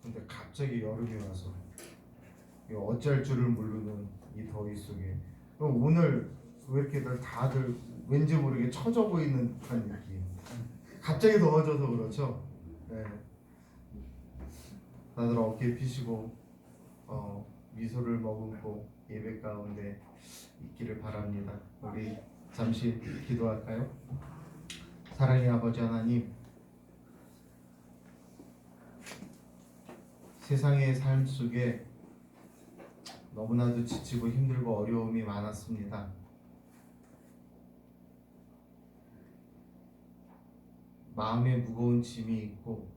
근데 갑자기 여름이 와서 어쩔 줄을 모르는 이 더위 속에 오늘 왜 이렇게 다들 왠지 모르게 처져 보이는 듯한 느낌. 갑자기 더워져서 그렇죠. 네. 다들 어깨 피시고 미소를 머금고 예배 가운데 있기를 바랍니다. 우리 잠시 기도할까요? 사랑의 아버지 하나님, 세상의 삶 속에 너무나도 지치고 힘들고 어려움이 많았습니다. 마음에 무거운 짐이 있고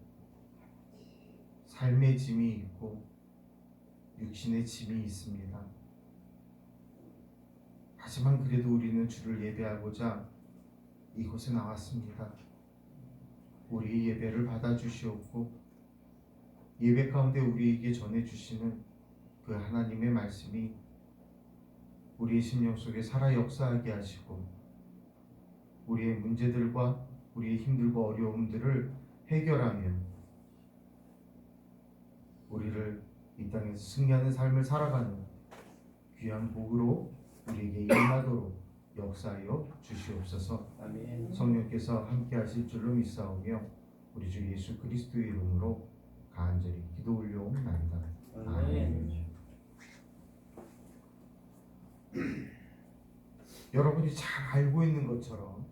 삶의 짐이 있고 육신의 짐이 있습니다. 하지만 그래도 우리는 주를 예배하고자 이곳에 나왔습니다. 우리의 예배를 받아주시옵고 예배 가운데 우리에게 전해주시는 그 하나님의 말씀이 우리의 심령 속에 살아 역사하게 하시고 우리의 문제들과 우리의 힘들고 어려움들을 해결하며 우리를 이 땅에서 승리하는 삶을 살아가는 귀한 복으로 우리에게 임하도록 역사하여 주시옵소서. 아멘. 성령께서 함께 하실 줄로 믿사오며 우리 주 예수 그리스도의 이름으로 간절히 기도 올려옵나이다. 아멘. 여러분이 잘 알고 있는 것처럼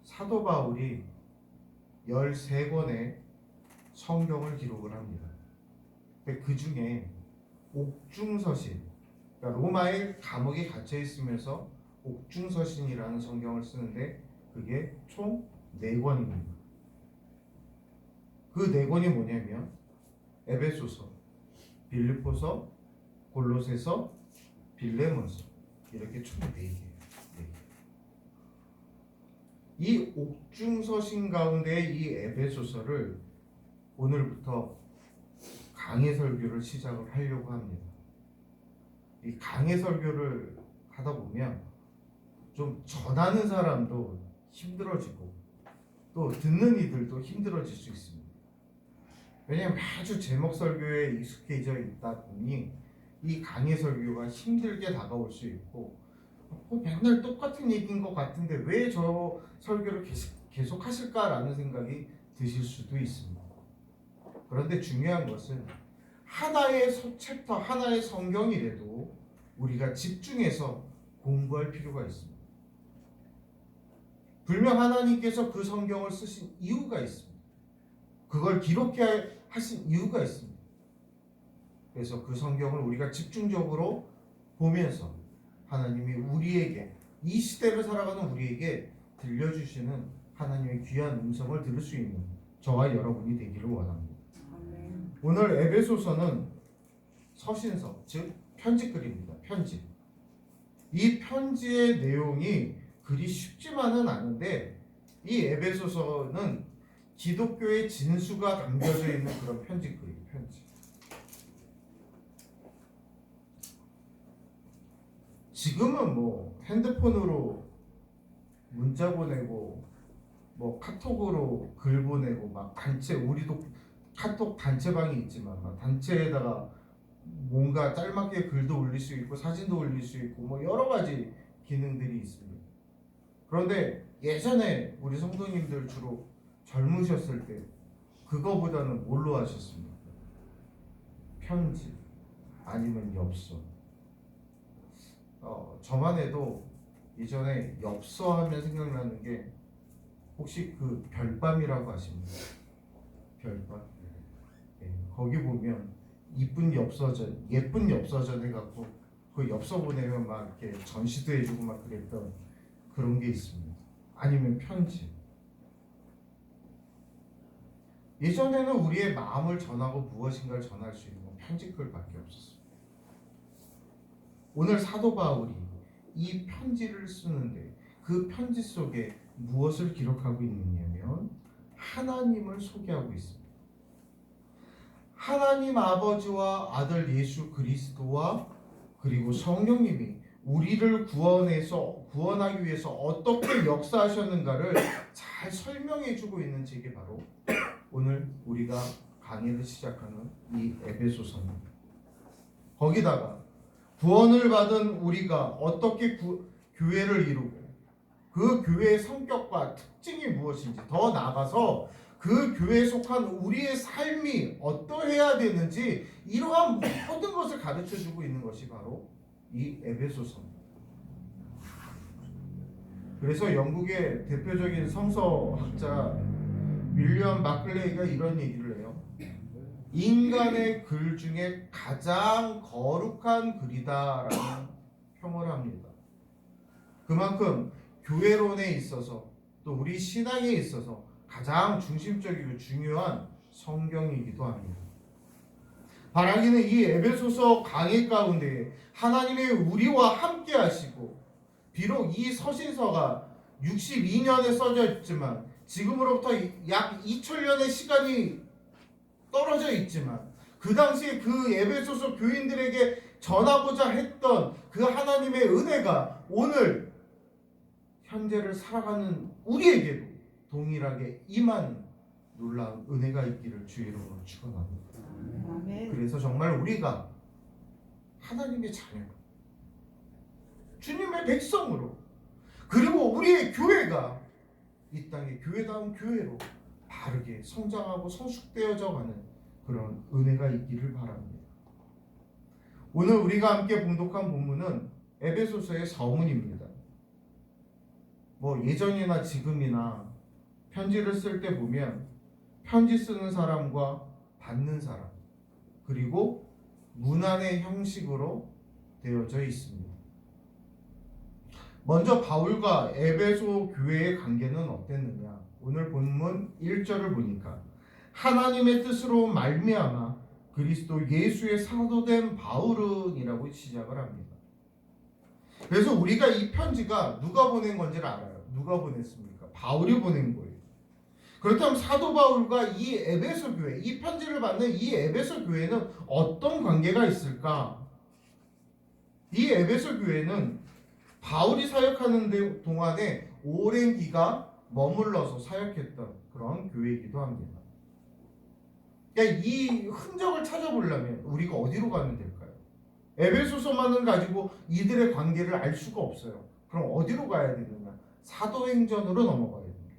사도 바울이 13권의 성경을 기록을 합니다. 그 중에 옥중서신, 그러니까 로마의 감옥에 갇혀 있으면서 옥중서신이라는 성경을 쓰는데 그게 총 4권입니다. 그 4권이 뭐냐면 에베소서, 빌립보서, 골로새서, 빌레몬서, 이렇게 총 4개예요. 이 옥중서신 가운데 이 에베소서를 오늘부터 강해 설교를 시작을 하려고 합니다. 이 강해 설교를 하다 보면 좀 전하는 사람도 힘들어지고 또 듣는 이들도 힘들어질 수 있습니다. 왜냐하면 아주 제목 설교에 익숙해져 있다 보니 이 강해 설교가 힘들게 다가올 수 있고 맨날 똑같은 얘기인 것 같은데 왜 저 설교를 계속 하실까라는 생각이 드실 수도 있습니다. 그런데 중요한 것은 하나의 챕터, 하나의 성경이라도 우리가 집중해서 공부할 필요가 있습니다. 분명 하나님께서 그 성경을 쓰신 이유가 있습니다. 그걸 기록해 하신 이유가 있습니다. 그래서 그 성경을 우리가 집중적으로 보면서 하나님이 우리에게, 이 시대를 살아가는 우리에게 들려주시는 하나님의 귀한 음성을 들을 수 있는 저와 여러분이 되기를 원합니다. 오늘 에베소서는 서신서, 즉 편지글입니다. 편지. 이 편지의 내용이 그리 쉽지만은 않은데 이 에베소서는 기독교의 진수가 담겨져 있는 그런 편지글이에요. 편지. 지금은 뭐 핸드폰으로 문자 보내고 뭐 카톡으로 글 보내고 막 단체, 우리도 카톡 단체방이 있지만 막 단체에다가 뭔가 짤막하게 글도 올릴 수 있고 사진도 올릴 수 있고 뭐 여러 가지 기능들이 있습니다. 그런데 예전에 우리 성도님들 주로 젊으셨을 때 그거보다는 뭘로 하셨습니까? 편지 아니면 엽서. 저만 해도 이전에 엽서 하면 생각나는 게 혹시 그 별밤이라고 아십니까? 별밤. 네, 거기 보면 예쁜 엽서전 해갖고 그 엽서 보내면 막 이렇게 전시도 해주고 막 그랬던 그런 게 있습니다. 아니면 편지. 예전에는 우리의 마음을 전하고 무엇인가를 전할 수 있는 건 편지글밖에 없었습니다. 오늘 사도 바울이 이 편지를 쓰는데 그 편지 속에 무엇을 기록하고 있느냐면 하나님을 소개하고 있습니다. 하나님 아버지와 아들 예수 그리스도와 그리고 성령님이 우리를 구원하기 위해서 어떻게 역사하셨는가를 잘 설명해주고 있는 책이 바로 오늘 우리가 강의를 시작하는 이 에베소서입니다. 거기다가 구원을 받은 우리가 어떻게 교회를 이루고 그 교회의 성격과 특징이 무엇인지, 더 나아가서 그 교회에 속한 우리의 삶이 어떠해야 되는지, 이러한 모든 것을 가르쳐주고 있는 것이 바로 이 에베소서입니다. 그래서 영국의 대표적인 성서학자 윌리엄 마클레이가 이런 얘기를 해요. 인간의 글 중에 가장 거룩한 글이다라는 평을 합니다. 그만큼 교회론에 있어서 또 우리 신앙에 있어서 가장 중심적이고 중요한 성경이기도 합니다. 바라기는 이 에베소서 강의 가운데 하나님의 우리와 함께 하시고, 비록 이 서신서가 62년에 써져 있지만 지금으로부터 약 2000년의 시간이 떨어져 있지만 그 당시에 그 에베소서 교인들에게 전하고자 했던 그 하나님의 은혜가 오늘 현재를 살아가는 우리에게도 동일하게 임하는 놀라운 은혜가 있기를 주의 이름으로 축원합니다. 그래서 정말 우리가 하나님의 자녀, 주님의 백성으로, 그리고 우리의 교회가 이 땅의 교회다운 교회로 바르게 성장하고 성숙되어져 가는 그런 은혜가 있기를 바랍니다. 오늘 우리가 함께 봉독한 본문은 에베소서의 서문입니다. 예전이나 지금이나 편지를 쓸 때 보면 편지 쓰는 사람과 받는 사람, 그리고 문안의 형식으로 되어져 있습니다. 먼저 바울과 에베소 교회의 관계는 어땠느냐? 오늘 본문 1절을 보니까 하나님의 뜻으로 말미암아 그리스도 예수의 사도된 바울은이라고 시작을 합니다. 그래서 우리가 이 편지가 누가 보낸 건지를 알아요. 누가 보냈습니까? 바울이 보낸 거예요. 그렇다면 사도 바울과 이 에베소 교회, 이 편지를 받는 이 에베소 교회는 어떤 관계가 있을까? 이 에베소 교회는 바울이 사역하는 동안에 오랜 기간 머물러서 사역했던 그런 교회이기도 합니다. 그러니까 이 흔적을 찾아보려면 우리가 어디로 가면 될까요? 에베소서만을 가지고 이들의 관계를 알 수가 없어요. 그럼 어디로 가야 되느냐? 사도행전으로 넘어가야 됩니다.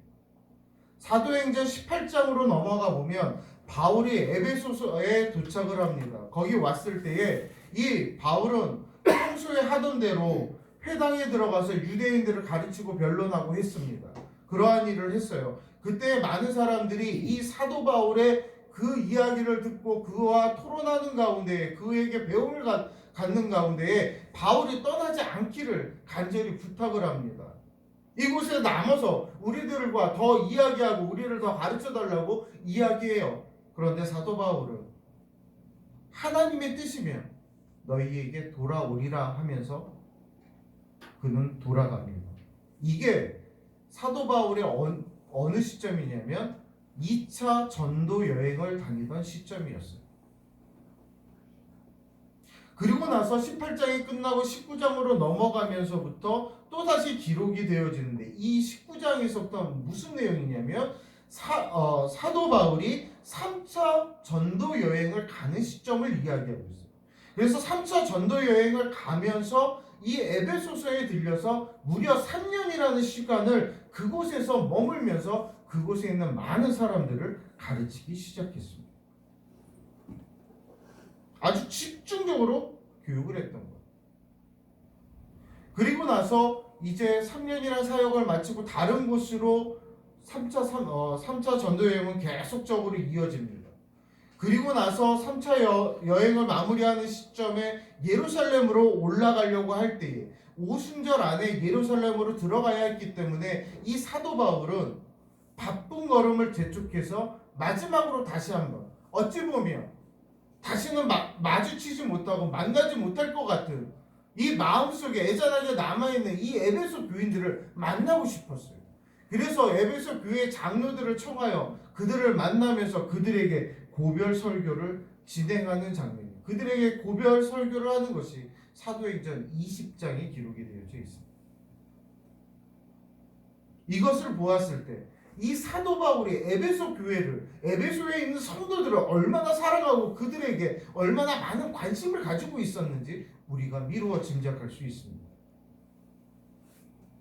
사도행전 18장으로 넘어가 보면 바울이 에베소서에 도착을 합니다. 거기 왔을 때에 이 바울은 평소에 하던 대로 회당에 들어가서 유대인들을 가르치고 변론하고 했습니다. 그러한 일을 했어요. 그때 많은 사람들이 이 사도 바울의 그 이야기를 듣고 그와 토론하는 가운데, 그에게 배움을 갖는 가운데 바울이 떠나지 않기를 간절히 부탁을 합니다. 이곳에 남아서 우리들과 더 이야기하고 우리를 더 가르쳐달라고 이야기해요. 그런데 사도 바울은 하나님의 뜻이면 너희에게 돌아오리라 하면서 그는 돌아갑니다. 이게 사도 바울의 어느 시점이냐면 2차 전도 여행을 다니던 시점이었어요. 그리고 나서 18장이 끝나고 19장으로 넘어가면서부터 또다시 기록이 되어지는데, 이 19장에서부터 무슨 내용이냐면 사도 바울이 3차 전도 여행을 가는 시점을 이야기하고 있어요. 그래서 3차 전도 여행을 가면서 이 에베소서에 들려서 무려 3년이라는 시간을 그곳에서 머물면서 그곳에 있는 많은 사람들을 가르치기 시작했습니다. 아주 집중적으로 교육을 했던 거예요. 그리고 나서 이제 3년이라는 사역을 마치고 다른 곳으로 3차 전도 여행은 계속적으로 이어집니다. 그리고 나서 3차 여행을 마무리하는 시점에 예루살렘으로 올라가려고 할 때에 오순절 안에 예루살렘으로 들어가야 했기 때문에 이 사도 바울은 바쁜 걸음을 재촉해서 마지막으로 다시 한번, 어찌 보면 다시는 마주치지 못하고 만나지 못할 것 같은 이 마음속에 애잔하게 남아있는 이 에베소 교인들을 만나고 싶었어요. 그래서 에베소 교회 장로들을 청하여 그들을 만나면서 그들에게 고별 설교를 진행하는 장면이에요. 그들에게 고별 설교를 하는 것이 사도행전 20장에 기록이 되어져 있습니다. 이것을 보았을 때 이 사도 바울이 에베소 교회를, 에베소에 있는 성도들을 얼마나 사랑하고 그들에게 얼마나 많은 관심을 가지고 있었는지 우리가 미루어 짐작할 수 있습니다.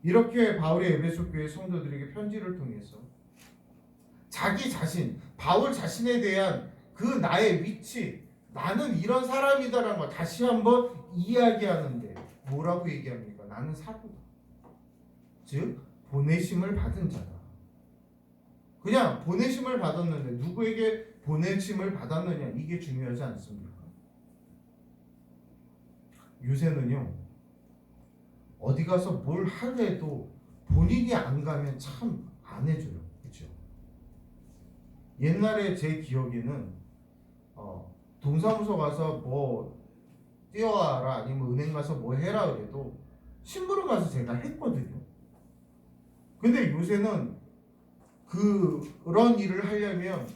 이렇게 바울이 에베소 교회 성도들에게 편지를 통해서 자기 자신, 바울 자신에 대한 그 나의 위치, 나는 이런 사람이다라는 걸 다시 한번 이야기하는데 뭐라고 얘기합니까? 나는 사도다. 즉 보내심을 받은 자다. 그냥 보내심을 받았는데 누구에게 보내심을 받았느냐, 이게 중요하지 않습니까? 요새는요, 어디 가서 뭘 하래도 본인이 안 가면 참 안 해줘요. 그렇죠? 옛날에 제 기억에는 동사무소 가서 뭐 뛰어와라, 아니면 은행 가서 뭐 해라 그래도 심부름 가서 제가 했거든요. 근데 요새는 그런 일을 하려면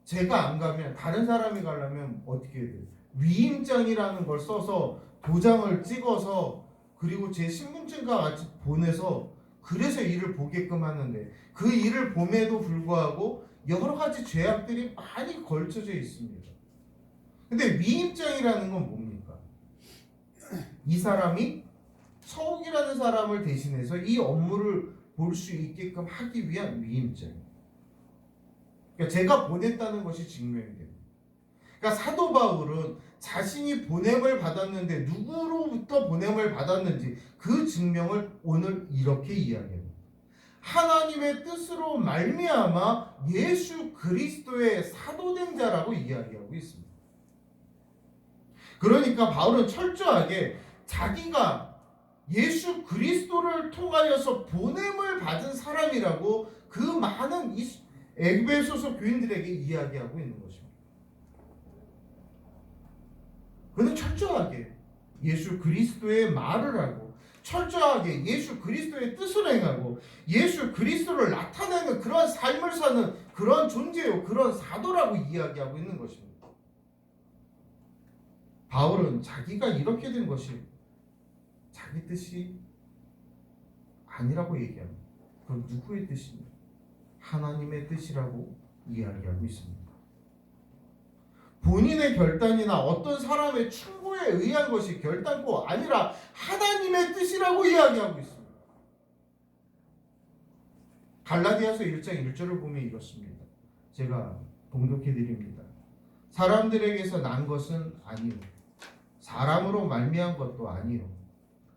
제가 안 가면 다른 사람이 가려면 어떻게 해야 돼요? 위임장이라는 걸 써서 도장을 찍어서 그리고 제 신분증과 같이 보내서 그래서 일을 보게끔 하는데 그 일을 봄에도 불구하고 여러 가지 죄악들이 많이 걸쳐져 있습니다. 근데 위임장이라는 건 뭡니까? 이 사람이 서욱이라는 사람을 대신해서 이 업무를 볼 수 있게끔 하기 위한 위임장. 그러니까 제가 보냈다는 것이 증명이 됩니다. 그러니까 사도 바울은 자신이 보냄을 받았는데 누구로부터 보냄을 받았는지 그 증명을 오늘 이렇게 이야기합니다. 하나님의 뜻으로 말미암아 예수 그리스도의 사도된 자라고 이야기하고 있습니다. 그러니까 바울은 철저하게 자기가 예수 그리스도를 통하여서 보냄을 받은 사람이라고 그 많은 에베소서 교인들에게 이야기하고 있는 것입니다. 그는 철저하게 예수 그리스도의 말을 하고 철저하게 예수 그리스도의 뜻을 행하고 예수 그리스도를 나타내는 그런 삶을 사는 그런 존재요, 그런 사도라고 이야기하고 있는 것입니다. 바울은 자기가 이렇게 된 것이 자기 뜻이 아니라고 얘기합니다. 그럼 누구의 뜻입니까? 하나님의 뜻이라고 이야기하고 있습니다. 본인의 결단이나 어떤 사람의 충고에 의한 것이 결단코 아니라 하나님의 뜻이라고 이야기하고 있습니다. 갈라디아서 1장 1절을 보면 이렇습니다. 제가 봉독해 드립니다. 사람들에게서 난 것은 아니요, 사람으로 말미암은 것도 아니요,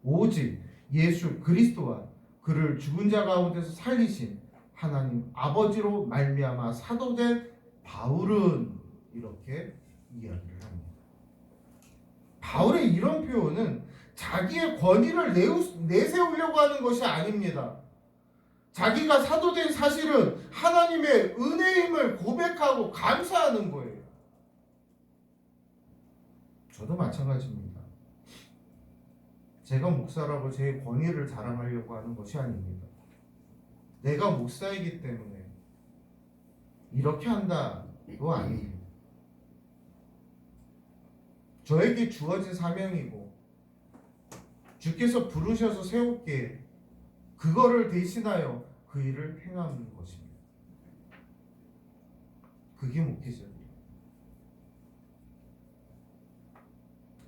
오직 예수 그리스도와 그를 죽은 자 가운데서 살리신 하나님 아버지로 말미암아 사도된 바울은 이렇게 이야기를 합니다. 바울의 이런 표현은 자기의 권위를 내세우려고 하는 것이 아닙니다. 자기가 사도된 사실은 하나님의 은혜의 힘을 고백하고 감사하는 거예요. 저도 마찬가지입니다. 제가 목사라고 제 권위를 자랑하려고 하는 것이 아닙니다. 내가 목사이기 때문에 이렇게 한다도 아닙니다. 저에게 주어진 사명이고 주께서 부르셔서 세웠기에 그거를 대신하여 그 일을 행하는 것입니다. 그게 목회자입니다.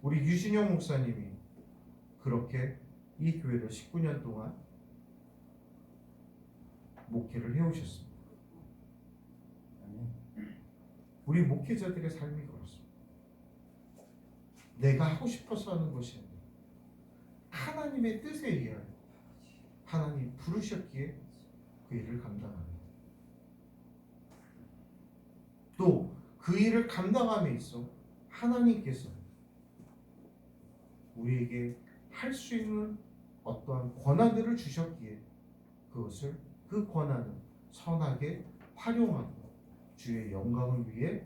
우리 유신영 목사님이 그렇게 이 교회를 19년 동안 목회를 해오셨습니다. 우리 목회자들의 삶이 그렇습니다. 내가 하고 싶어서 하는 것이 아니라 하나님의 뜻에 의하여 하나님이 부르셨기에 그 일을 감당합니다. 또 그 일을 감당함에 있어 하나님께서 우리에게 할 수 있는 어떠한 권한들을 주셨기에 그 권한을 선하게 활용하고 주의 영광을 위해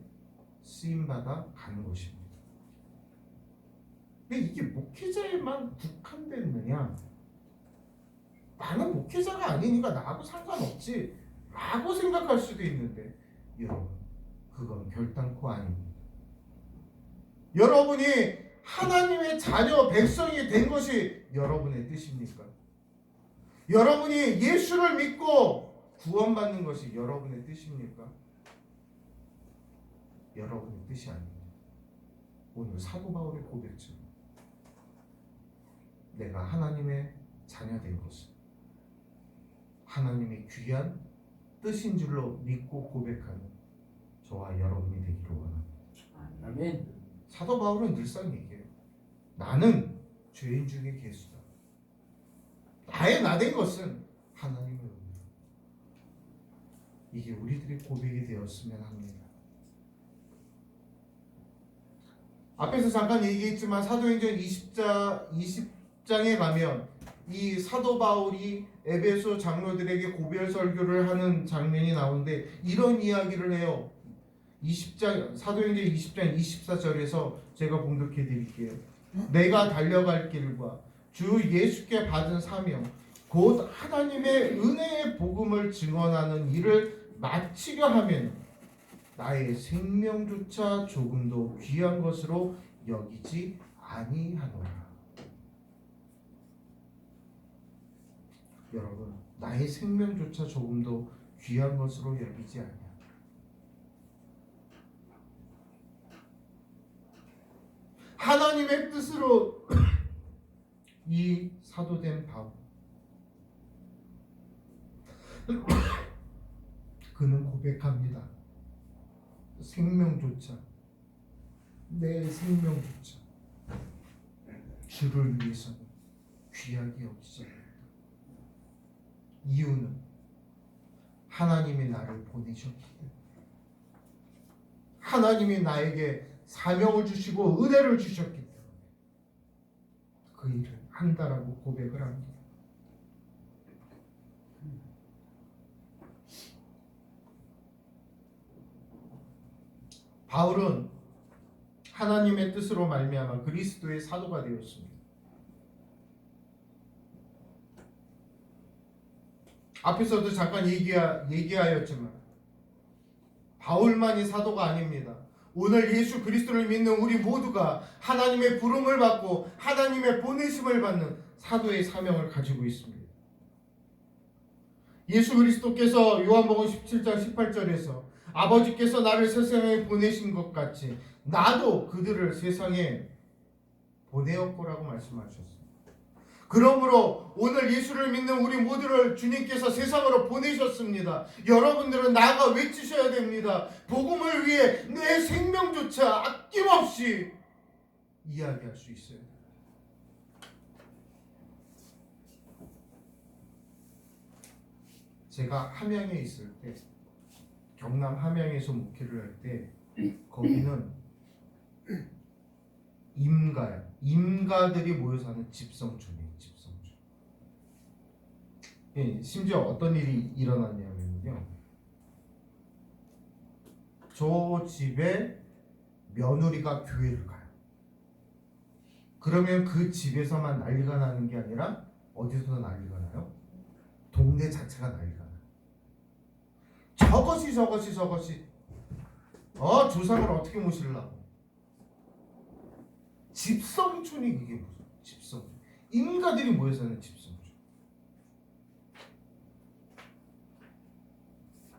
쓰임받아 가는 것입니다. 근데 이게 목회자에만 국한됐느냐? 나는 목회자가 아니니까 나하고 상관없지 라고 생각할 수도 있는데 여러분, 그건 결단코 아닙니다. 여러분이 하나님의 자녀 백성이 된 것이 여러분의 뜻입니까? 여러분이 예수를 믿고 구원받는 것이 여러분의 뜻입니까? 여러분의 뜻이 아닙니다. 오늘 사도 바울의 고백처럼 내가 하나님의 자녀된 것은 하나님의 귀한 뜻인 줄로 믿고 고백하는 저와 여러분이 되기를 원합니다. 아멘. 사도 바울은 늘상 얘기해요. 나는 죄인 중에 괴수다. 나의 나된 것은 하나님의 은혜다. 이게 우리들의 고백이 되었으면 합니다. 앞에서 잠깐 얘기했지만 사도행전 20장에 가면 이 사도 바울이 에베소 장로들에게 고별 설교를 하는 장면이 나오는데 이런 이야기를 해요. 20장 사도행전 20장 24절에서 제가 봉독해 드릴게요. 내가 달려갈 길과 주 예수께 받은 사명 곧 하나님의 은혜의 복음을 증언하는 일을 마치려 하면 나의 생명조차 조금도 귀한 것으로 여기지 아니하노라. 여러분, 나의 생명조차 조금도 귀한 것으로 여기지 아니하. 하나님의 뜻으로 이 사도된 바울 그는 고백합니다. 생명조차 내 생명조차 주를 위해서는 귀하게 여기지 않는다. 이유는 하나님이 나를 보내셨기 때문에 하나님이 나에게 사명을 주시고 은혜를 주셨기 때문에 그 일을 한다라고 고백을 합니다. 바울은 하나님의 뜻으로 말미암아 그리스도의 사도가 되었습니다. 앞에서도 잠깐 얘기하였지만 바울만이 사도가 아닙니다. 오늘 예수 그리스도를 믿는 우리 모두가 하나님의 부름을 받고 하나님의 보내심을 받는 사도의 사명을 가지고 있습니다. 예수 그리스도께서 요한복음 17장 18절에서 아버지께서 나를 세상에 보내신 것 같이 나도 그들을 세상에 보내었고라고 말씀하셨습니다. 그러므로 오늘 예수를 믿는 우리 모두를 주님께서 세상으로 보내셨습니다. 여러분들은 나아가 외치셔야 됩니다. 복음을 위해 내 생명조차 아낌없이 이야기할 수 있어야 돼요. 제가 함양에 있을 때 경남 함양에서 목회를 할 때 거기는 임가들이 모여 사는 집성촌이에요. 집성촌. 예, 심지어 어떤 일이 일어났냐면요. 저 집에 며느리가 교회를 가요. 그러면 그 집에서만 난리가 나는 게 아니라 어디서 난리가 나요? 동네 자체가 난리가 나요. 저것이 조상을 어떻게 모시려고. 집성촌이 그게 무슨 집성? 인가들이 모여 사는 집성촌.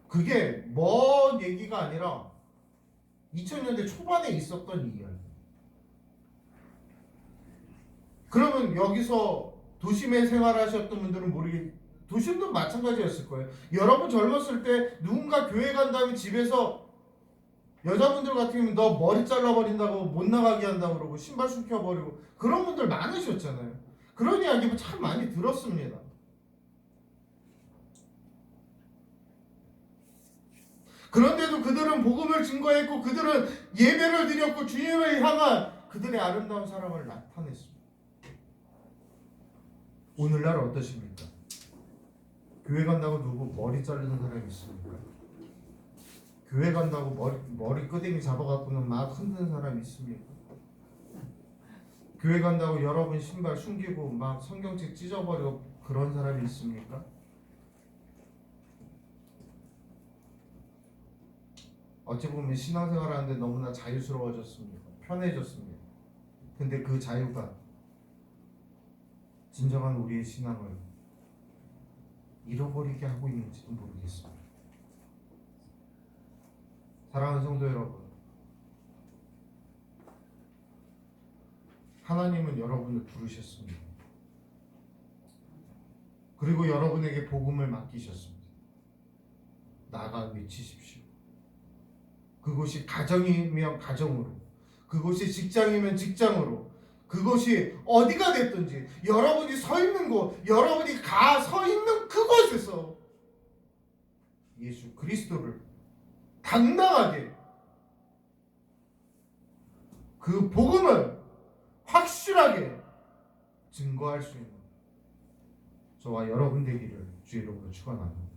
그게 먼 얘기가 아니라 2000년대 초반에 있었던 이야기. 그러면 여기서 도심에 생활하셨던 분들은 모르겠. 도심도 마찬가지였을 거예요. 여러분 젊었을 때 누군가 교회 간 다음에 집에서 여자분들 같은 경우는 너 머리 잘라버린다고 못 나가게 한다고 그러고 신발 숨겨버리고 그런 분들 많으셨잖아요. 그런 이야기 참 많이 들었습니다. 그런데도 그들은 복음을 증거했고 그들은 예배를 드렸고 주님을 향한 그들의 아름다운 사랑을 나타냈습니다. 오늘날 어떠십니까? 교회 간다고 누구 머리 자르는 사람이 있습니까? 교회 간다고 머리 끄댕이 잡아갖고는 막 흔드는 사람이 있습니까? 교회 간다고 여러분 신발 숨기고 막 성경책 찢어버리고 그런 사람이 있습니까? 어찌 보면 신앙생활 하는데 너무나 자유스러워졌습니다. 편해졌습니다. 근데 그 자유가 진정한 우리의 신앙을 잃어버리게 하고 있는지도 모르겠습니다. 사랑하는 성도 여러분, 하나님은 여러분을 부르셨습니다. 그리고 여러분에게 복음을 맡기셨습니다. 나가 외치십시오. 그곳이 가정이면 가정으로, 그곳이 직장이면 직장으로, 그곳이 어디가 됐든지 여러분이 서 있는 곳, 여러분이 서 있는 그곳에서 예수 그리스도를 당당하게 그 복음을 확실하게 증거할 수 있는 저와 여러분 되기를 주의 이름으로 축원합니다.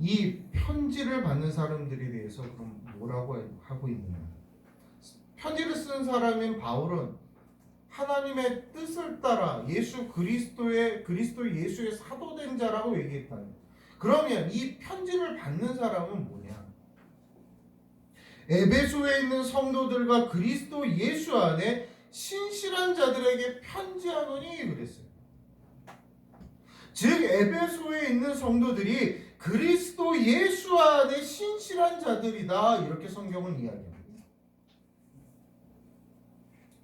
이 편지를 받는 사람들에 대해서 그럼 뭐라고 하고 있느냐? 편지를 쓴 사람인 바울은 하나님의 뜻을 따라 그리스도 예수의 사도된 자라고 얘기했다. 그러면 이 편지를 받는 사람은 뭐냐? 에베소에 있는 성도들과 그리스도 예수 안에 신실한 자들에게 편지하노니 그랬어요. 즉 에베소에 있는 성도들이 그리스도 예수 안에 신실한 자들이다, 이렇게 성경은 이야기합니다.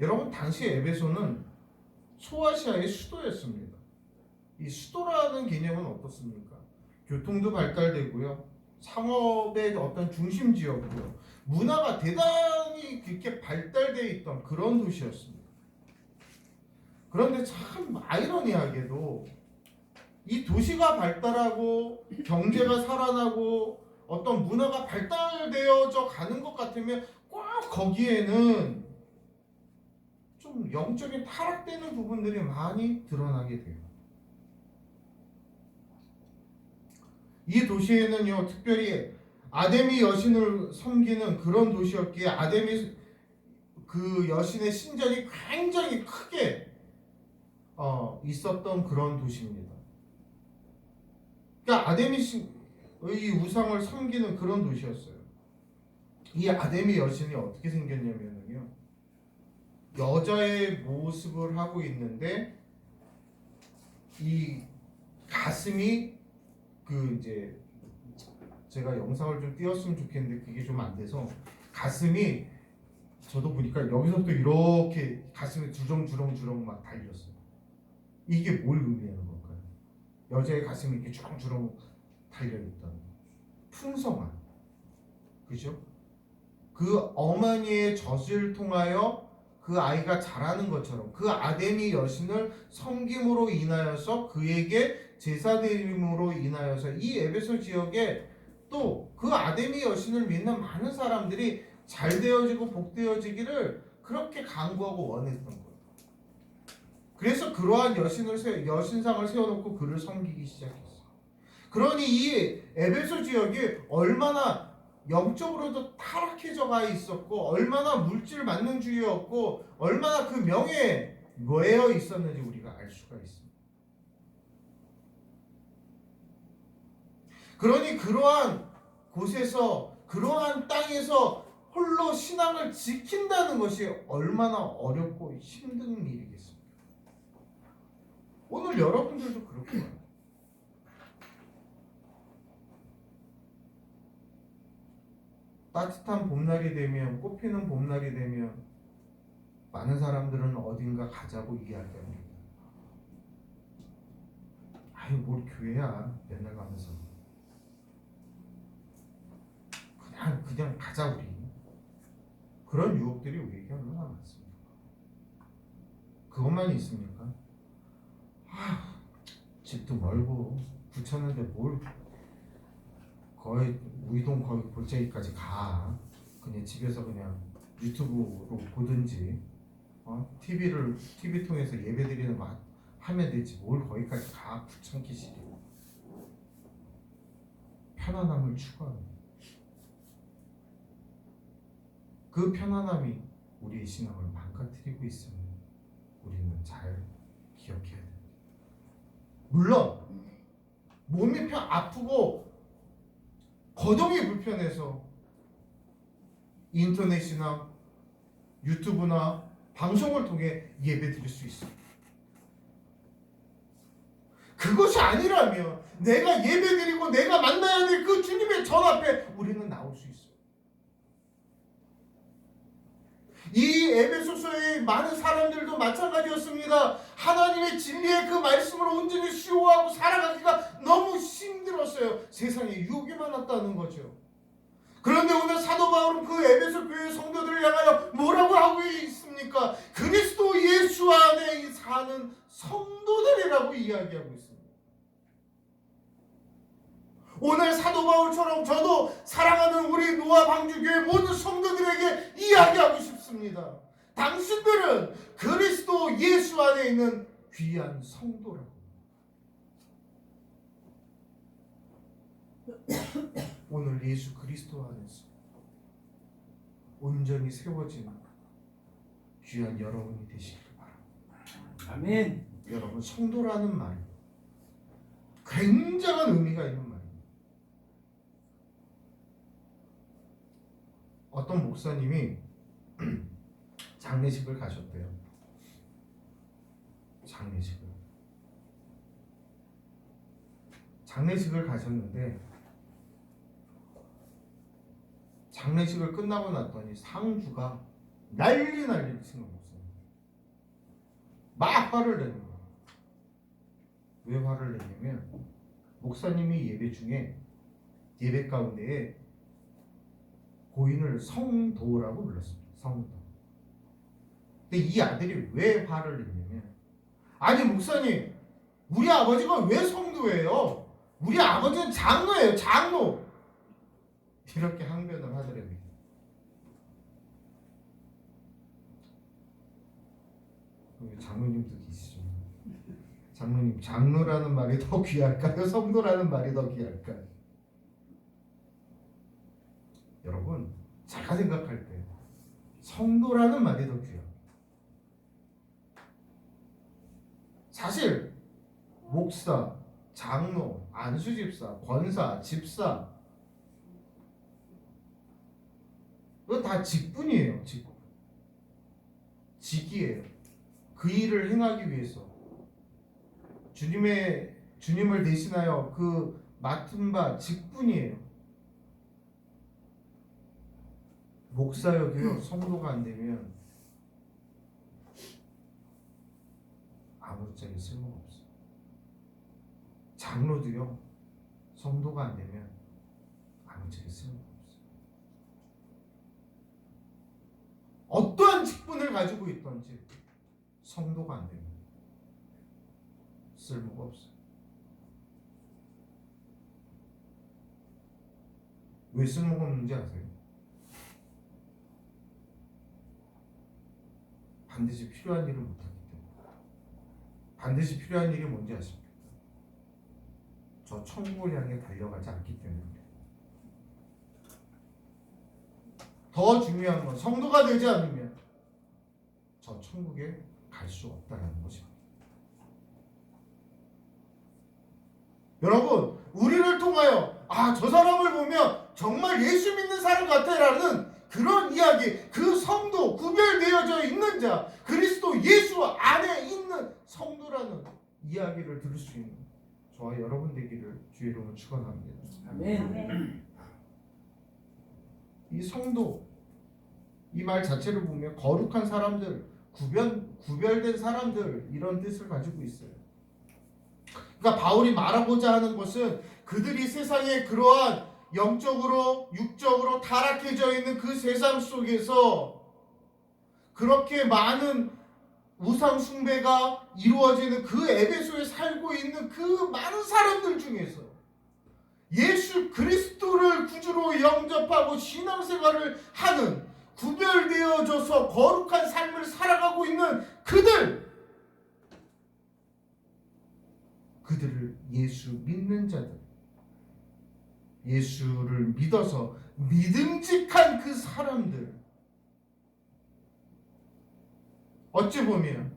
여러분, 당시 에베소는 소아시아의 수도였습니다. 이 수도라는 개념은 어떻습니까? 교통도 발달되고요, 상업의 어떤 중심 지역이고요, 문화가 대단히 그렇게 발달되어 있던 그런 도시였습니다. 그런데 참 아이러니하게도 이 도시가 발달하고 경제가 살아나고 어떤 문화가 발달되어져 가는 것 같으면 꼭 거기에는 좀 영적인 타락되는 부분들이 많이 드러나게 돼요. 이 도시에는요, 특별히 아데미 여신을 섬기는 그런 도시였기에 아데미 그 여신의 신전이 굉장히 크게 있었던 그런 도시입니다. 그러니까 아데미의 우상을 섬기는 그런 도시였어요. 이 아데미 여신이 어떻게 생겼냐면요, 여자의 모습을 하고 있는데 이 가슴이 이제 제가 영상을 좀 띄웠으면 좋겠는데 그게 좀 안 돼서, 가슴이 저도 보니까 여기서부터 이렇게 가슴이 주렁주렁 막 달렸어요. 이게 뭘 의미하는 걸까요? 여자의 가슴이 이렇게 주렁주렁 달려있다는, 풍성한, 그죠? 그 어머니의 젖을 통하여 그 아이가 자라는 것처럼 그 아데미 여신을 섬김으로 인하여서 그에게 제사드림으로 인하여서 이 에베소 지역에 또 그 아데미 여신을 믿는 많은 사람들이 잘 되어지고 복되어지기를 그렇게 간구하고 원했던 거예요. 그래서 그러한 여신상을 세워놓고 그를 섬기기 시작했어요. 그러니 이 에베소 지역이 얼마나 영적으로도 타락해져 가 있었고, 얼마나 물질 만능주의였고, 얼마나 그 명예에 놓여 있었는지 우리가 알 수가 있습니다. 그러니 그러한 곳에서, 그러한 땅에서 홀로 신앙을 지킨다는 것이 얼마나 어렵고 힘든 일이겠습니까? 오늘 여러분들도 그렇게 말해요. 따뜻한 봄날이 되면, 꽃피는 봄날이 되면 많은 사람들은 어딘가 가자고 이야기합니다. 아유, 뭘 교회야 맨날 가면서, 그냥 가자 우리. 그런 유혹들이 우리에게 얼마나 많습니까? 그것만 있습니까? 집도 멀고 붙였는데 뭘 거의 우이동 거의 골짜기까지 가. 그냥 집에서 그냥 유튜브로 보든지 TV 통해서 예배드리는 거 하면 되지, 뭘 거기까지 가. 귀찮게 시리고. 편안함을 추구하는, 그 편안함이 우리의 신앙을 망가뜨리고 있음을 우리는 잘 기억해야 됩니다. 물론 몸이 아프고 거동이 불편해서 인터넷이나 유튜브나 방송을 통해 예배 드릴 수 있습니다. 그것이 아니라면 내가 예배드리고 내가 만나야 될 그 주님의 전 앞에 우리는 나올 수 있어요. 이 에베소서의 많은 사람들도 마찬가지였습니다. 하나님의 진리의 그 말씀을 온전히 수용하고 살아가기가 너무 힘들었어요. 세상에 유혹이 많았다는 거죠. 그런데 오늘 사도 바울은 그 에베소 교회 성도들을 향하여 뭐라고 하고 있습니까? 그리스도 예수 안에 사는 성도들이라고 이야기하고 있습니다. 오늘 사도 바울처럼 저도 사랑하는 우리 노아 방주교회 모든 성도들에게 이야기하고 싶습니다. 당신들은 그리스도 예수 안에 있는 귀한 성도라고. 오늘 예수 그리스도 안에서 온전히 세워지는 귀한 여러분이 되시길 바랍니다. 아멘. 여러분, 성도라는 말 굉장한 의미가 있는 말입니다. 어떤 목사님이 장례식을 가셨대요. 장례식을 가셨는데 장례식을 끝나고 났더니 상주가 난리 치는 목사님. 막 화를 내는 거예요. 왜 화를 내냐면 목사님이 예배 가운데에 고인을 성도라고 불렀습니다. 성도. 근데 이 아들이 왜 화를 냈냐면, 아니 목사님, 우리 아버지가 왜 성도예요? 우리 아버지는 장로예요, 장로. 이렇게 항변을 하더라고요. 장로님도 계시죠. 장로님, 장로라는 말이 더 귀할까요? 성도라는 말이 더 귀할까요? 여러분, 제가 생각할 때 성도라는 말이 더 귀해요. 사실 목사, 장로, 안수집사, 권사, 집사, 이거 다 직분이에요. 직이에요. 그 일을 행하기 위해서 주님을 대신하여 그 맡은 바 직분이에요. 목사여도요, 성도가 안 되면 아무짝에 쓸모가 없어요. 장로도요, 성도가 안 되면 아무짝에 쓸모가 없어요. 어떠한 직분을 가지고 있던지 성도가 안 되면 쓸모가 없어요. 왜 쓸모가 없는지 아세요? 반드시 필요한 일을 못하기 때문에. 반드시 필요한 일이 뭔지 아십니까? 저 천국을 향해 달려가지 않기 때문입니다. 더 중요한 건 성도가 되지 않으면 저 천국에 갈 수 없다는 것입니다. 여러분, 우리를 통하여 저 사람을 보면 정말 예수 믿는 사람 같아라는 그런 이야기, 그 성도, 구별되어져 있는 자, 그리스도 예수 안에 있는 성도라는 이야기를 들을 수 있는 저와 여러분 되기를 주의 이름으로 축원합니다. 아멘. 이 성도, 이 말 자체를 보면 거룩한 사람들, 구별된 사람들, 이런 뜻을 가지고 있어요. 그러니까 바울이 말하고자 하는 것은 그들이 세상의 그러한 영적으로, 육적으로 타락해져 있는 그 세상 속에서 그렇게 많은 우상 숭배가 이루어지는 그 에베소에 살고 있는 그 많은 사람들 중에서 예수 그리스도를 구주로 영접하고 신앙생활을 하는, 구별되어져서 거룩한 삶을 살아가고 있는 그들을 예수 믿는 자들, 예수를 믿어서 믿음직한 그 사람들, 어찌 보면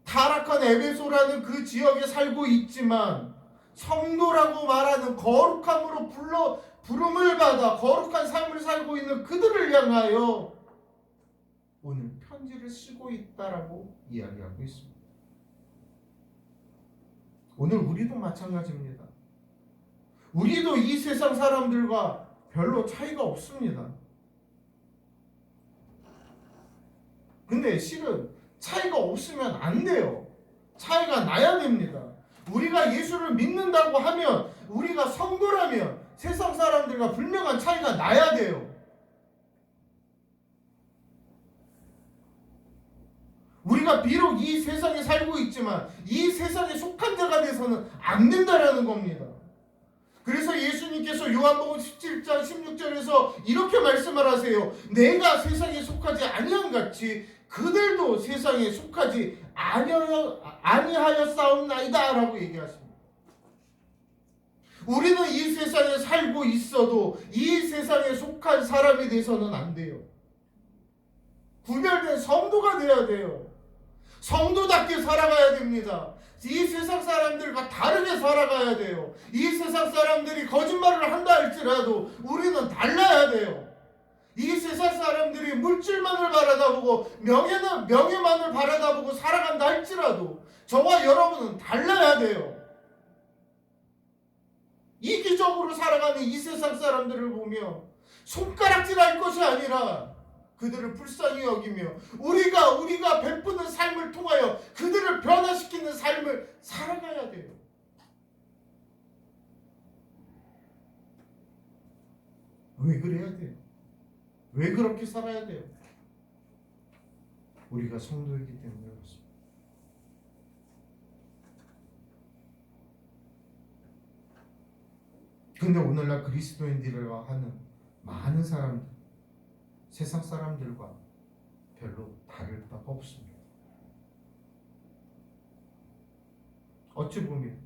타락한 에베소라는 그 지역에 살고 있지만 성도라고 말하는 거룩함으로 부름을 받아 거룩한 삶을 살고 있는 그들을 향하여 오늘 편지를 쓰고 있다라고 이야기하고 있습니다. 오늘 우리도 마찬가지입니다. 우리도 이 세상 사람들과 별로 차이가 없습니다. 근데 실은 차이가 없으면 안 돼요. 차이가 나야 됩니다. 우리가 예수를 믿는다고 하면, 우리가 성도라면 세상 사람들과 분명한 차이가 나야 돼요. 우리가 비록 이 세상에 살고 있지만 이 세상에 속한 자가 돼서는 안 된다라는 겁니다. 그래서 예수님께서 요한복음 17장 16절에서 이렇게 말씀을 하세요. 내가 세상에 속하지 아니한 같이 그들도 세상에 속하지 아니하였사옵나이다 라고 얘기하십니다. 우리는 이 세상에 살고 있어도 이 세상에 속한 사람이 돼서는 안 돼요. 구별된 성도가 돼야 돼요. 성도답게 살아가야 됩니다. 이 세상 사람들과 다르게 살아가야 돼요. 이 세상 사람들이 거짓말을 한다 할지라도 우리는 달라야 돼요. 이 세상 사람들이 물질만을 바라다보고 명예만을 바라다보고 살아간다 할지라도 저와 여러분은 달라야 돼요. 이기적으로 살아가는 이 세상 사람들을 보며 손가락질할 것이 아니라 그들을 불쌍히 여기며 우리가 베푸는 삶을 통하여 그들을 변화시키는 삶을 살아가야 돼요. 왜 그래야 돼요? 왜 그렇게 살아야 돼요? 우리가 성도이기 때문에 그렇습니다. 근데 오늘날 그리스도인들이라 하는 많은 사람들, 세상 사람들과 별로 다를 바가 없습니다. 어찌 보면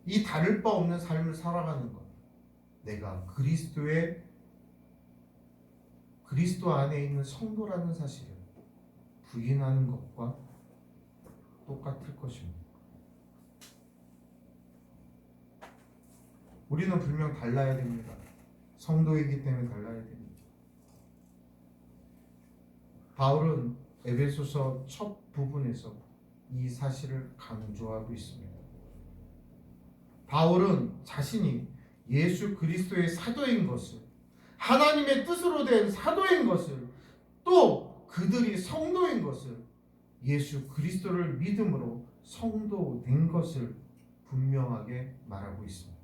이 다를 바 없는 삶을 살아가는 것, 내가 그리스도 안에 있는 성도라는 사실을 부인하는 것과 똑같을 것입니다. 우리는 분명 달라야 됩니다. 성도이기 때문에 달라야 됩니다. 바울은 에베소서 첫 부분에서 이 사실을 강조하고 있습니다. 바울은 자신이 예수 그리스도의 사도인 것을, 하나님의 뜻으로 된 사도인 것을, 또 그들이 성도인 것을, 예수 그리스도를 믿음으로 성도된 것을 분명하게 말하고 있습니다.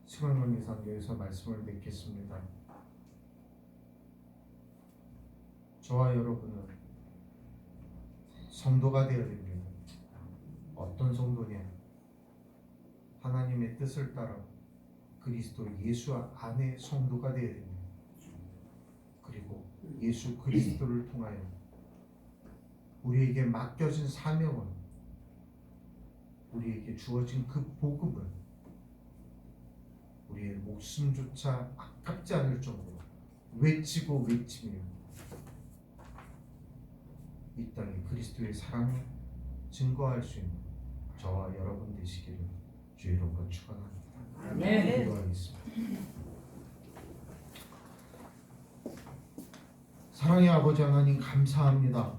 시간만 이상 여기서 말씀을 맺겠습니다. 저와 여러분은 성도가 되어야 됩니다. 어떤 성도냐? 하나님의 뜻을 따라 그리스도 예수 안에 성도가 되어야 됩니다. 그리고 예수 그리스도를 통하여 우리에게 맡겨진 사명은, 우리에게 주어진 그 복음을 우리의 목숨조차 아깝지 않을 정도로 외치며 이 땅에 그리스도의 사랑을 증거할 수 있는 저와 여러분 되시기를 주의 이름으로 축원합니다. 아멘. 기도하겠습니다. 사랑의 아버지 하나님 감사합니다.